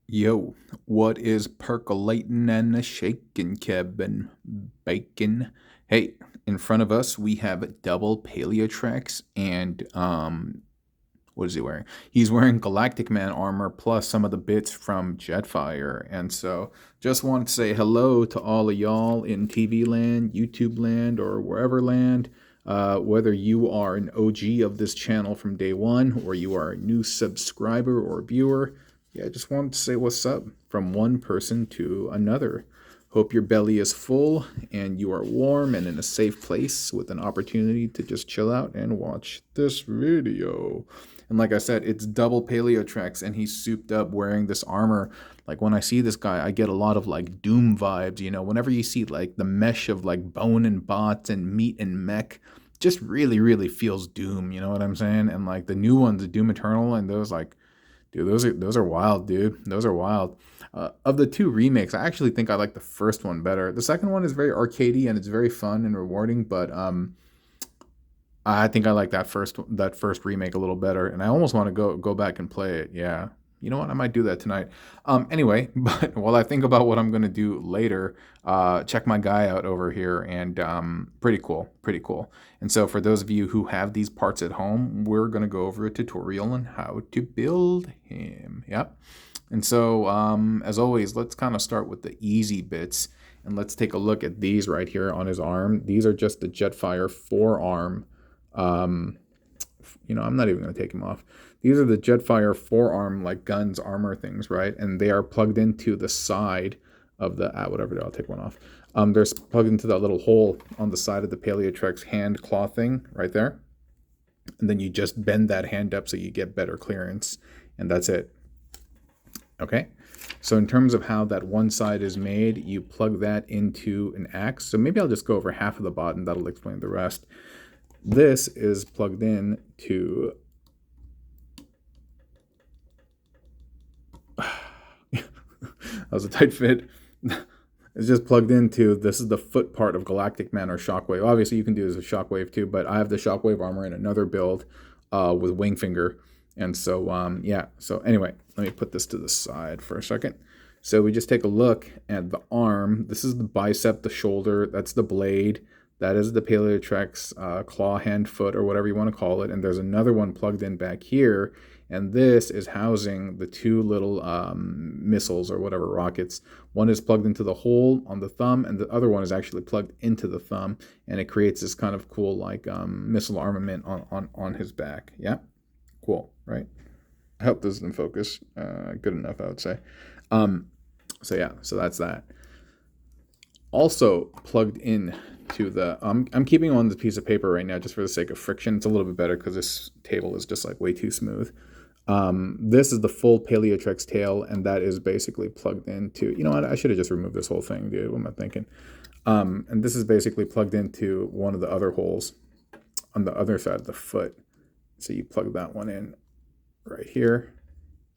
Yo, what is percolating and a shaking, Kevin Bacon? Hey, in front of us we have double Paleotrex and what is he wearing? He's wearing Galactic Man armor plus some of the bits from Jetfire. And so just wanted to say hello to all of y'all in TV land, YouTube land, or wherever land. Whether you are an OG of this channel from day one or you are a new subscriber or viewer, yeah, I just wanted to say what's up from one person to another. Hope your belly is full and you are warm and in a safe place with an opportunity to just chill out and watch this video. And like I said, it's double Paleotrex and he's souped up wearing this armor. Like when I see this guy, I get a lot of like Doom vibes, you know, whenever you see like the mesh of like bone and bots and meat and mech, just really, really feels Doom, you know what I'm saying? And like the new ones, the Doom Eternal and those like dude, those are wild, dude. Those are wild. Of the two remakes, I actually think I like the first one better. The second one is very arcadey and it's very fun and rewarding, but I think I like that first remake a little better, and I almost want to go back and play it. Yeah, you know what? I might do that tonight. Anyway, but while I think about what I'm gonna do later, check my guy out over here, and pretty cool, pretty cool. And so, for those of you who have these parts at home, we're gonna go over a tutorial on how to build him. Yep. And so, as always, let's kind of start with the easy bits, and let's take a look at these right here on his arm. These are just the Jetfire forearm. um, I'm not even going to take them off. These are the Jetfire forearm, like guns, armor things, right? And they are plugged into the side of the, whatever, I'll take one off. They're plugged into that little hole on the side of the Paleotrex hand claw thing right there. And then you just bend that hand up so you get better clearance. And that's it. Okay. So in terms of how that one side is made, you plug that into an axe. So maybe I'll just go over half of the bot and that'll explain the rest. This is plugged in to that was a tight fit. It's just plugged into, this is the foot part of Galactic Man or Shockwave. Obviously you can do this with Shockwave too, but I have the Shockwave armor in another build with Wingfinger. And so yeah, so anyway, let me put this to the side for a second. So we just take a look at the arm. This is the bicep, the shoulder, that's the blade. That is the Paleotrex claw, hand, foot, or whatever you want to call it. And there's another one plugged in back here. And this is housing the two little missiles or whatever, rockets. One is plugged into the hole on the thumb, and the other one is actually plugged into the thumb. And it creates this kind of cool like missile armament on his back. Yeah? Cool, right? I hope this is in focus. Good enough, I would say. So yeah, so that's that. Also plugged in to the I'm keeping on this piece of paper right now just for the sake of friction. It's a little bit better because this table is just like way too smooth. This is the full Paleotrex tail, and that is basically plugged into, you know what, I should have just removed this whole thing, dude. What am I thinking? And this is basically plugged into one of the other holes on the other side of the foot. So you plug that one in right here,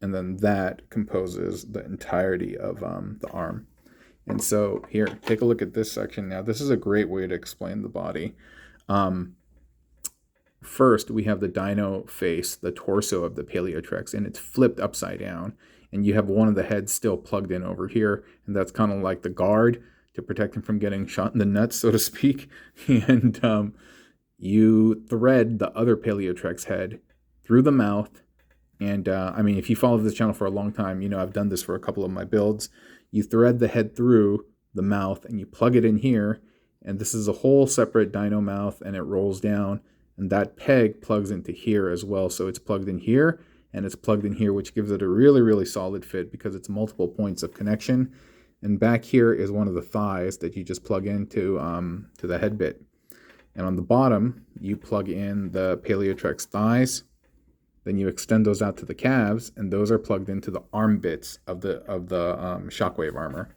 and then that composes the entirety of the arm. And so here, take a look at this section. Now, this is a great way to explain the body. First, we have the dino face, the torso of the Paleotrex, and it's flipped upside down. And you have one of the heads still plugged in over here, and that's kind of like the guard to protect him from getting shot in the nuts, so to speak. And you thread the other Paleotrex head through the mouth. And I mean, if you follow this channel for a long time, you know I've done this for a couple of my builds. You thread the head through the mouth and you plug it in here, and this is a whole separate dino mouth, and it rolls down, and that peg plugs into here as well. So it's plugged in here and it's plugged in here, which gives it a really, really solid fit because it's multiple points of connection. And back here is one of the thighs that you just plug into to the head bit. And on the bottom, you plug in the Paleotrex thighs. Then you extend those out to the calves, and those are plugged into the arm bits of the Shockwave armor.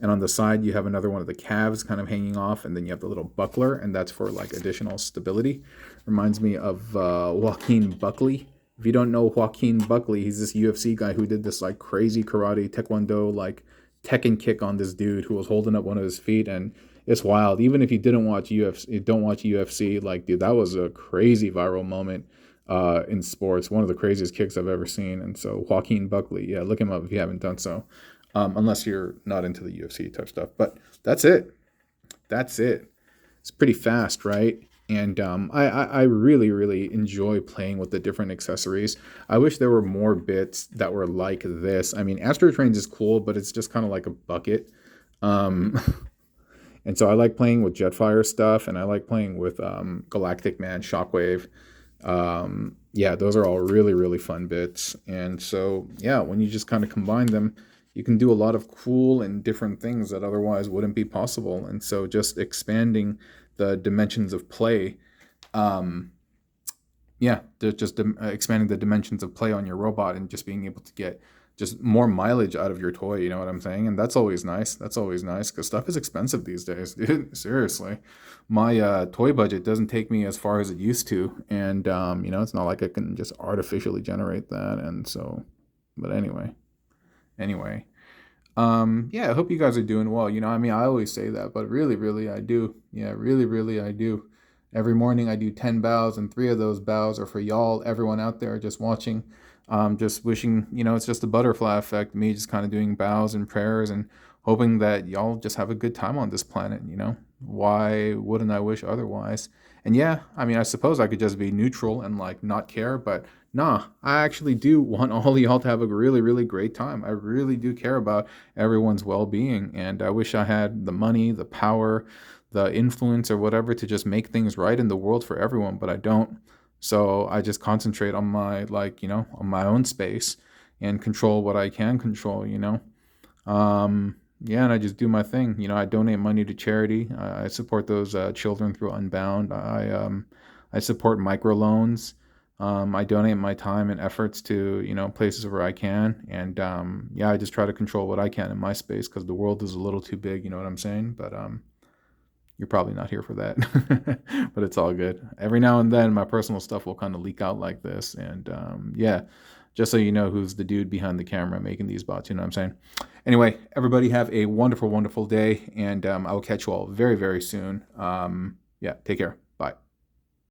And on the side, you have another one of the calves kind of hanging off, and then you have the little buckler, and that's for like additional stability. Reminds me of Joaquin Buckley. If you don't know Joaquin Buckley, he's this UFC guy who did this like crazy karate taekwondo like Tekken kick on this dude who was holding up one of his feet, and it's wild. Even if you don't watch UFC, like dude, that was a crazy viral moment. in sports. One of the craziest kicks I've ever seen. And so Joaquin Buckley, yeah, look him up if you haven't done so, unless you're not into the UFC type stuff. But that's it. That's it. It's pretty fast, right? And I really, really enjoy playing with the different accessories. I wish there were more bits that were like this. I mean, Astro Trains is cool, but it's just kind of like a bucket. Um, and so I like playing with Jetfire stuff, and I like playing with Galactic Man, Shockwave. Yeah, those are all really, really fun bits. And so, yeah, when you just kind of combine them, you can do a lot of cool and different things that otherwise wouldn't be possible. And so just expanding the dimensions of play, yeah, just expanding the dimensions of play on your robot and just being able to get just more mileage out of your toy, you know what I'm saying? And that's always nice. That's always nice because stuff is expensive these days, dude. Seriously. My toy budget doesn't take me as far as it used to. And, it's not like I can just artificially generate that. And so, but anyway. Yeah, I hope you guys are doing well. I mean, I always say that, but really, really, I do. Yeah, really, really, I do. Every morning I do 10 bows, and 3 of those bows are for y'all, everyone out there just watching. Just wishing, it's just a butterfly effect, me just kind of doing bows and prayers and hoping that y'all just have a good time on this planet, Why wouldn't I wish otherwise? And yeah, I mean, I suppose I could just be neutral and like not care, but nah, I actually do want all of y'all to have a really, really great time. I really do care about everyone's well-being, and I wish I had the money, the power, the influence or whatever to just make things right in the world for everyone, but I don't. So I just concentrate on my on my own space and control what I can control. Yeah, and I just do my thing. I donate money to charity. I support those children through Unbound. I support microloans. I donate my time and efforts to places where I can, and yeah, I just try to control what I can in my space because the world is a little too big. You know what I'm saying? But you're probably not here for that, but it's all good. Every now and then, my personal stuff will kind of leak out like this, and yeah, just so you know who's the dude behind the camera making these bots. You know what I'm saying? Anyway, everybody have a wonderful, wonderful day, and I will catch you all very, very soon. Yeah, take care.